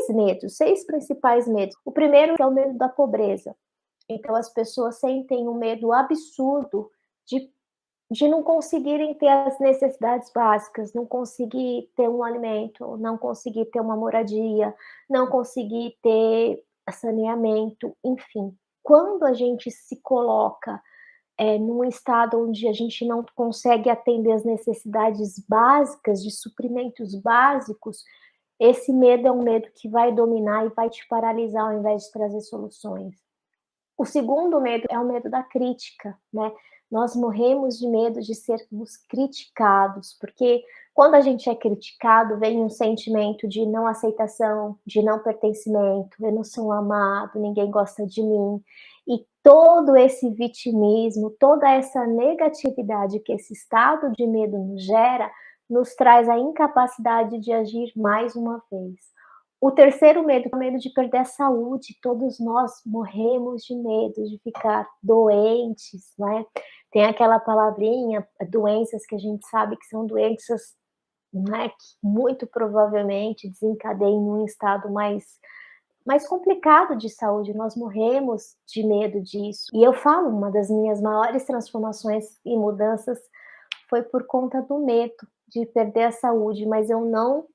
esse medo, 6 principais medos. O primeiro é o medo da pobreza. Então as pessoas sentem um medo absurdo de não conseguirem ter as necessidades básicas, não conseguir ter um alimento, não conseguir ter uma moradia, não conseguir ter saneamento, enfim. Quando a gente se coloca, num estado onde a gente não consegue atender as necessidades básicas, de suprimentos básicos, esse medo é um medo que vai dominar e vai te paralisar ao invés de trazer soluções. O segundo medo é o medo da crítica, né. Nós morremos de medo de sermos criticados, porque quando a gente é criticado, vem um sentimento de não aceitação, de não pertencimento, eu não sou amado, ninguém gosta de mim. E todo esse vitimismo, toda essa negatividade que esse estado de medo nos gera, nos traz a incapacidade de agir mais uma vez. O terceiro medo é o medo de perder a saúde, todos nós morremos de medo de ficar doentes, né. Tem aquela palavrinha, doenças que a gente sabe que são doenças, né, que muito provavelmente desencadeiam num estado mais complicado de saúde, nós morremos de medo disso. E eu falo, uma das minhas maiores transformações e mudanças foi por conta do medo de perder a saúde, mas eu não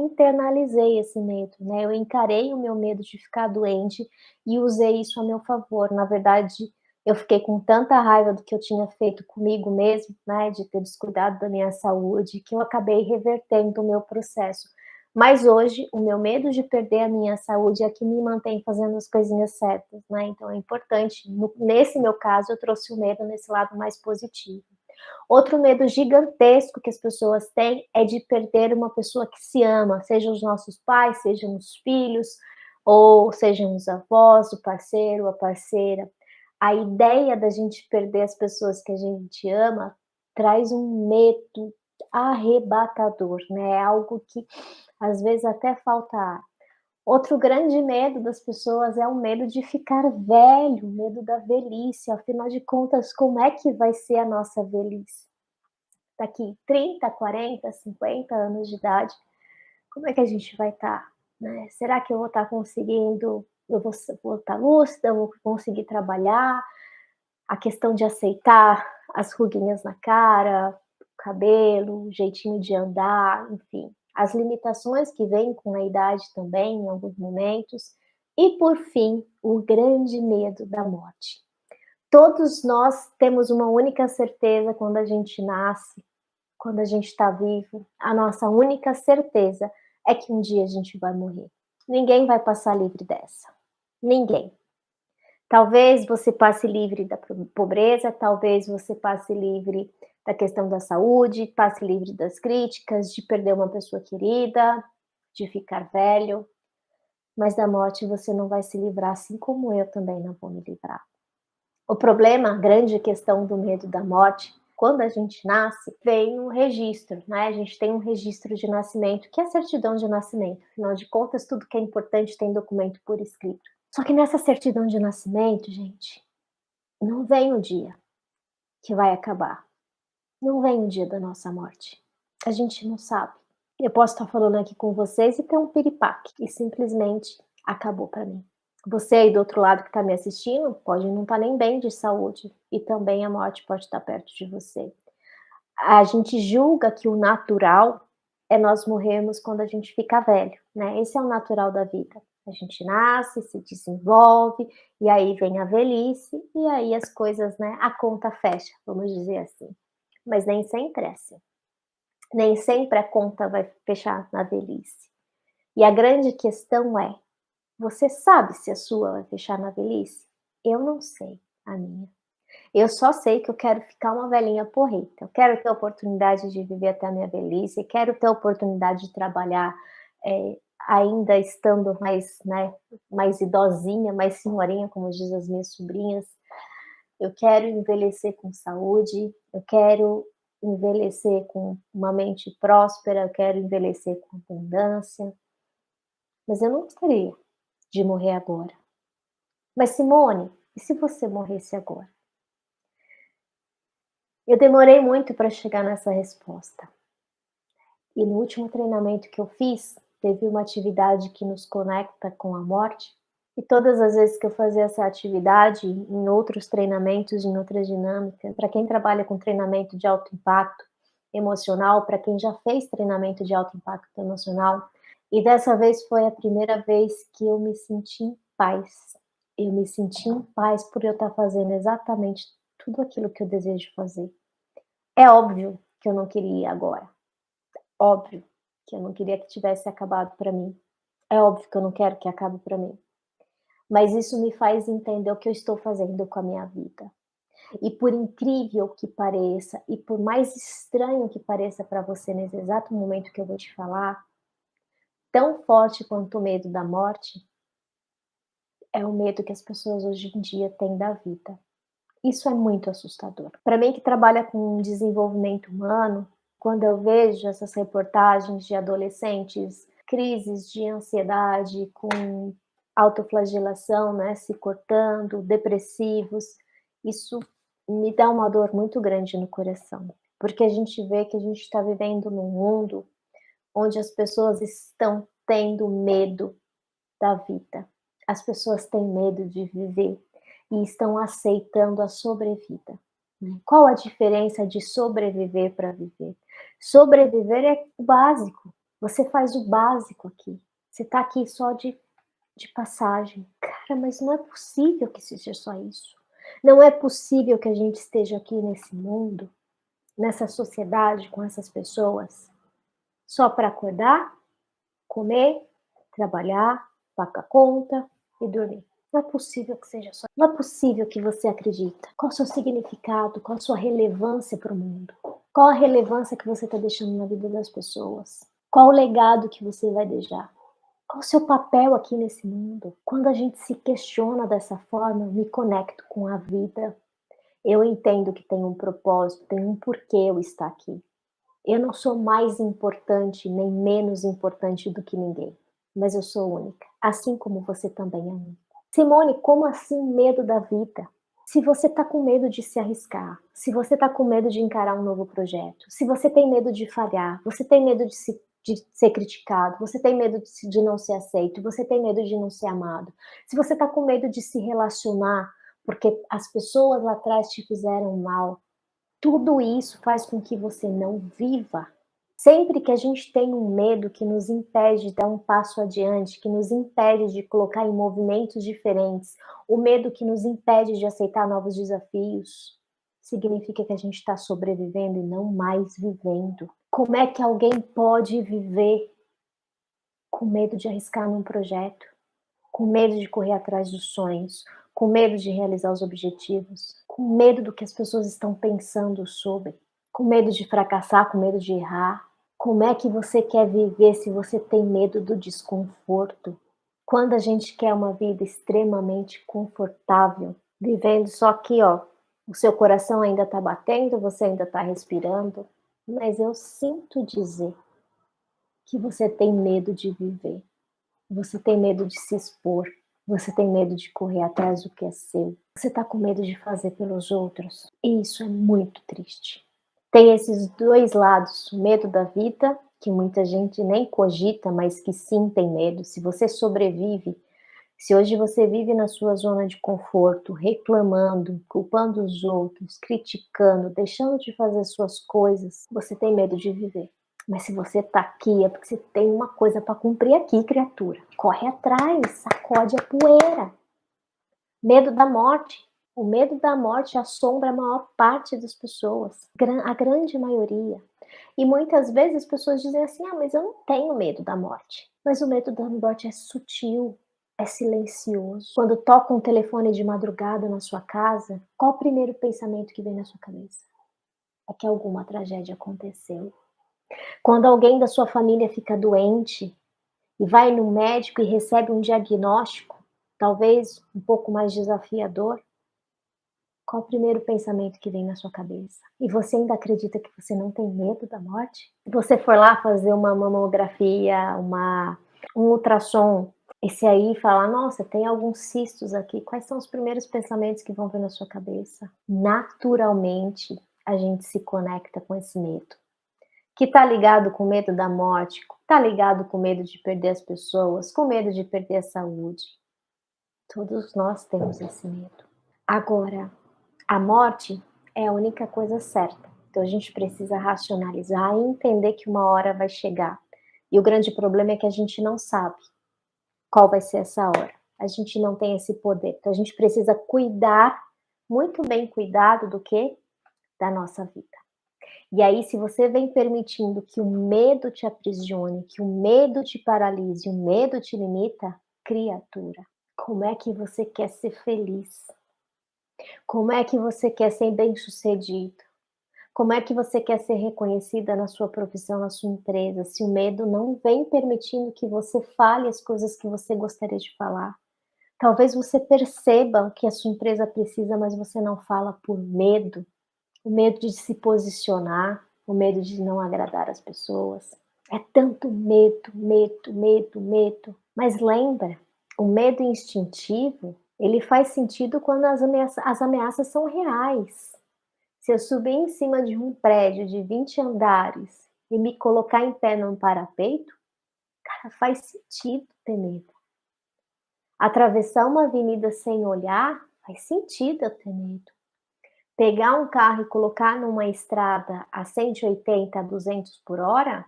internalizei esse medo, né, eu encarei o meu medo de ficar doente e usei isso a meu favor. Na verdade, eu fiquei com tanta raiva do que eu tinha feito comigo mesmo, né, de ter descuidado da minha saúde, que eu acabei revertendo o meu processo. Mas hoje, o meu medo de perder a minha saúde é que me mantém fazendo as coisinhas certas, né, então é importante, nesse meu caso, eu trouxe o medo nesse lado mais positivo. Outro medo gigantesco que as pessoas têm é de perder uma pessoa que se ama, sejam os nossos pais, sejam os filhos, ou sejam os avós, o parceiro, a parceira. A ideia da gente perder as pessoas que a gente ama traz um medo arrebatador, né, é algo que às vezes até falta ar. Outro grande medo das pessoas é o medo de ficar velho, o medo da velhice, afinal de contas, como é que vai ser a nossa velhice? Daqui 30, 40, 50 anos de idade, como é que a gente vai estar, né? Será que eu vou estar conseguindo, vou estar lúcida, vou conseguir trabalhar? A questão de aceitar as ruguinhas na cara, o cabelo, o jeitinho de andar, enfim, as limitações que vêm com a idade também, em alguns momentos. E, por fim, o grande medo da morte. Todos nós temos uma única certeza quando a gente nasce, quando a gente está vivo, a nossa única certeza é que um dia a gente vai morrer. Ninguém vai passar livre dessa. Ninguém. Talvez você passe livre da pobreza, talvez você passe livre da questão da saúde, passe livre das críticas, de perder uma pessoa querida, de ficar velho, mas da morte você não vai se livrar, assim como eu também não vou me livrar. O problema, a grande questão do medo da morte, quando a gente nasce, vem um registro, né? A gente tem um registro de nascimento, que é a certidão de nascimento. Afinal de contas, tudo que é importante tem documento por escrito. Só que nessa certidão de nascimento, gente, não vem o dia que vai acabar. Não vem o dia da nossa morte. A gente não sabe. Eu posso estar falando aqui com vocês e ter um piripaque, e simplesmente acabou para mim. Você aí do outro lado que está me assistindo, pode não estar nem bem de saúde, e também a morte pode estar perto de você. A gente julga que o natural é nós morrermos quando a gente fica velho, né, esse é o natural da vida. A gente nasce, se desenvolve, e aí vem a velhice, e aí as coisas, né, a conta fecha, vamos dizer assim. Mas nem sempre é assim. Nem sempre a conta vai fechar na velhice. E a grande questão é: você sabe se a sua vai fechar na velhice? Eu não sei a minha. Eu só sei que eu quero ficar uma velhinha porreta. Eu quero ter a oportunidade de viver até a minha velhice, quero ter a oportunidade de trabalhar, ainda estando mais, né, mais idosinha, mais senhorinha, como diz as minhas sobrinhas. Eu quero envelhecer com saúde, eu quero envelhecer com uma mente próspera, eu quero envelhecer com abundância, mas eu não gostaria de morrer agora. Mas Simone, e se você morresse agora? Eu demorei muito para chegar nessa resposta. E no último treinamento que eu fiz, teve uma atividade que nos conecta com a morte, e todas as vezes que eu fazia essa atividade, em outros treinamentos, em outras dinâmicas, para quem trabalha com treinamento de alto impacto emocional, para quem já fez treinamento de alto impacto emocional, e dessa vez foi a primeira vez que eu me senti em paz. Eu me senti em paz por eu estar fazendo exatamente tudo aquilo que eu desejo fazer. É óbvio que eu não queria ir agora. Óbvio que eu não queria que tivesse acabado para mim. É óbvio que eu não quero que acabe para mim. Mas isso me faz entender o que eu estou fazendo com a minha vida. E por incrível que pareça, e por mais estranho que pareça para você nesse exato momento que eu vou te falar, tão forte quanto o medo da morte é o medo que as pessoas hoje em dia têm da vida. Isso é muito assustador. Para mim que trabalha com desenvolvimento humano, quando eu vejo essas reportagens de adolescentes, crises de ansiedade com autoflagelação, né, se cortando, depressivos, isso me dá uma dor muito grande no coração, porque a gente vê que a gente está vivendo num mundo onde as pessoas estão tendo medo da vida. As pessoas têm medo de viver e estão aceitando a sobrevida, né. Qual a diferença de sobreviver para viver? Sobreviver é o básico, você faz o básico aqui, você está aqui só de passagem. Cara, mas não é possível que seja só isso. Não é possível que a gente esteja aqui nesse mundo, nessa sociedade, com essas pessoas, só para acordar, comer, trabalhar, pagar conta e dormir. Não é possível que seja só. Não é possível que você acredita. Qual o seu significado? Qual a sua relevância para o mundo? Qual a relevância que você está deixando na vida das pessoas? Qual o legado que você vai deixar? Qual o seu papel aqui nesse mundo? Quando a gente se questiona dessa forma, eu me conecto com a vida. Eu entendo que tem um propósito, tem um porquê eu estar aqui. Eu não sou mais importante nem menos importante do que ninguém, mas eu sou única, assim como você também é única. Simone, como assim medo da vida? Se você está com medo de se arriscar, se você está com medo de encarar um novo projeto, se você tem medo de falhar, você tem medo de ser criticado, você tem medo de não ser aceito, você tem medo de não ser amado, se você está com medo de se relacionar porque as pessoas lá atrás te fizeram mal, tudo isso faz com que você não viva. Sempre que a gente tem um medo que nos impede de dar um passo adiante, que nos impede de colocar em movimentos diferentes, o medo que nos impede de aceitar novos desafios, significa que a gente está sobrevivendo e não mais vivendo. Como é que alguém pode viver com medo de arriscar num projeto, com medo de correr atrás dos sonhos, com medo de realizar os objetivos, com medo do que as pessoas estão pensando sobre, com medo de fracassar, com medo de errar? Como é que você quer viver se você tem medo do desconforto? Quando a gente quer uma vida extremamente confortável, vivendo só aqui, ó, o seu coração ainda está batendo, você ainda está respirando, mas eu sinto dizer que você tem medo de viver. Você tem medo de se expor, você tem medo de correr atrás do que é seu, você está com medo de fazer pelos outros. E isso é muito triste. Tem esses dois lados, o medo da vida, que muita gente nem cogita, mas que sim tem medo. Se você sobrevive, se hoje você vive na sua zona de conforto, reclamando, culpando os outros, criticando, deixando de fazer suas coisas, você tem medo de viver. Mas se você tá aqui, é porque você tem uma coisa para cumprir aqui, criatura. Corre atrás, sacode a poeira. Medo da morte. O medo da morte assombra a maior parte das pessoas, a grande maioria. E muitas vezes as pessoas dizem assim: ah, mas eu não tenho medo da morte. Mas o medo da morte é sutil, é silencioso. Quando toca um telefone de madrugada na sua casa, qual o primeiro pensamento que vem na sua cabeça? É que alguma tragédia aconteceu. Quando alguém da sua família fica doente e vai no médico e recebe um diagnóstico, talvez um pouco mais desafiador, qual o primeiro pensamento que vem na sua cabeça? E você ainda acredita que você não tem medo da morte? Se você for lá fazer uma mamografia, um ultrassom, esse aí falar, nossa, tem alguns cistos aqui, quais são os primeiros pensamentos que vão vir na sua cabeça? Naturalmente, a gente se conecta com esse medo. que está ligado com medo da morte, está ligado com medo de perder as pessoas, com medo de perder a saúde. Todos nós temos esse medo. Agora, a morte é a única coisa certa. Então a gente precisa racionalizar e entender que uma hora vai chegar. E o grande problema é que a gente não sabe qual vai ser essa hora. A gente não tem esse poder. Então a gente precisa cuidar, muito bem cuidado do que? Da nossa vida. E aí, se você vem permitindo que o medo te aprisione, que o medo te paralise, o medo te limita, criatura, como é que você quer ser feliz? Como é que você quer ser bem-sucedido? Como é que você quer ser reconhecida na sua profissão, na sua empresa, se o medo não vem permitindo que você fale as coisas que você gostaria de falar? Talvez você perceba o que a sua empresa precisa, mas você não fala por medo. O medo de se posicionar, o medo de não agradar as pessoas. É tanto medo, medo, medo, medo. Mas lembra, o medo instintivo, ele faz sentido quando as ameaças são reais. Se eu subir em cima de um prédio de 20 andares e me colocar em pé num parapeito, cara, faz sentido ter medo. Atravessar uma avenida sem olhar, faz sentido eu ter medo. Pegar um carro e colocar numa estrada a 180, 200 por hora,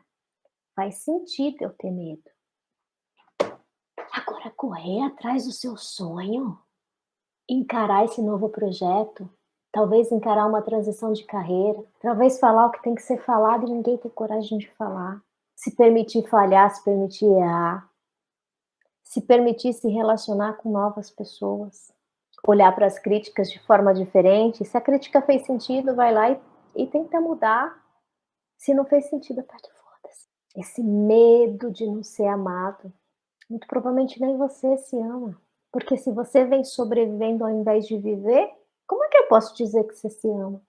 faz sentido eu ter medo. Agora correr atrás do seu sonho, encarar esse novo projeto, talvez encarar uma transição de carreira, talvez falar o que tem que ser falado e ninguém tem coragem de falar, se permitir falhar, se permitir errar, se permitir se relacionar com novas pessoas, olhar para as críticas de forma diferente. Se a crítica fez sentido, vai lá e tenta mudar. Se não fez sentido, aperta o foda-se. Esse medo de não ser amado, muito provavelmente nem você se ama. Porque se você vem sobrevivendo ao invés de viver, como é que eu posso dizer que você se ama?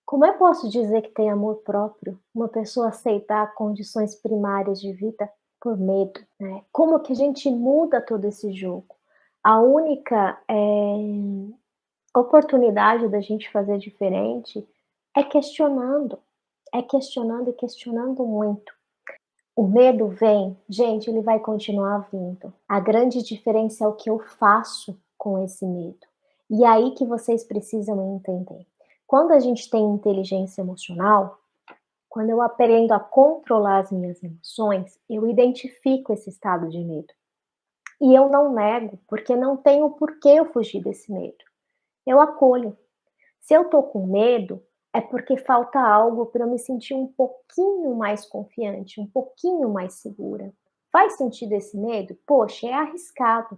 Como eu posso dizer que tem amor próprio? Uma pessoa aceitar condições primárias de vida por medo, né? Como que a gente muda todo esse jogo? A única oportunidade da gente fazer diferente é questionando. É questionando e questionando muito. O medo vem, gente, ele vai continuar vindo. A grande diferença é o que eu faço com esse medo. E aí que vocês precisam entender. Quando a gente tem inteligência emocional, quando eu aprendo a controlar as minhas emoções, eu identifico esse estado de medo. E eu não nego, porque não tenho por que eu fugir desse medo. Eu acolho. Se eu tô com medo, é porque falta algo para eu me sentir um pouquinho mais confiante, um pouquinho mais segura. Faz sentido esse medo? Poxa, é arriscado.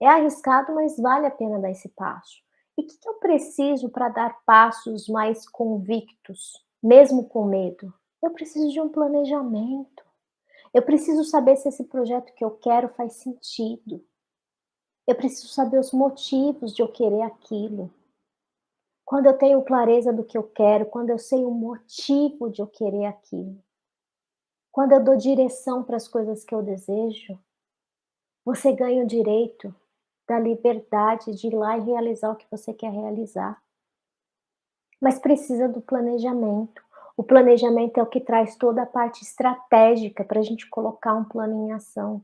É arriscado, mas vale a pena dar esse passo. E o que eu preciso para dar passos mais convictos, mesmo com medo? Eu preciso de um planejamento. Eu preciso saber se esse projeto que eu quero faz sentido. Eu preciso saber os motivos de eu querer aquilo. Quando eu tenho clareza do que eu quero, quando eu sei o motivo de eu querer aquilo, quando eu dou direção para as coisas que eu desejo, você ganha o direito da liberdade de ir lá e realizar o que você quer realizar. Mas precisa do planejamento. O planejamento é o que traz toda a parte estratégica para a gente colocar um plano em ação.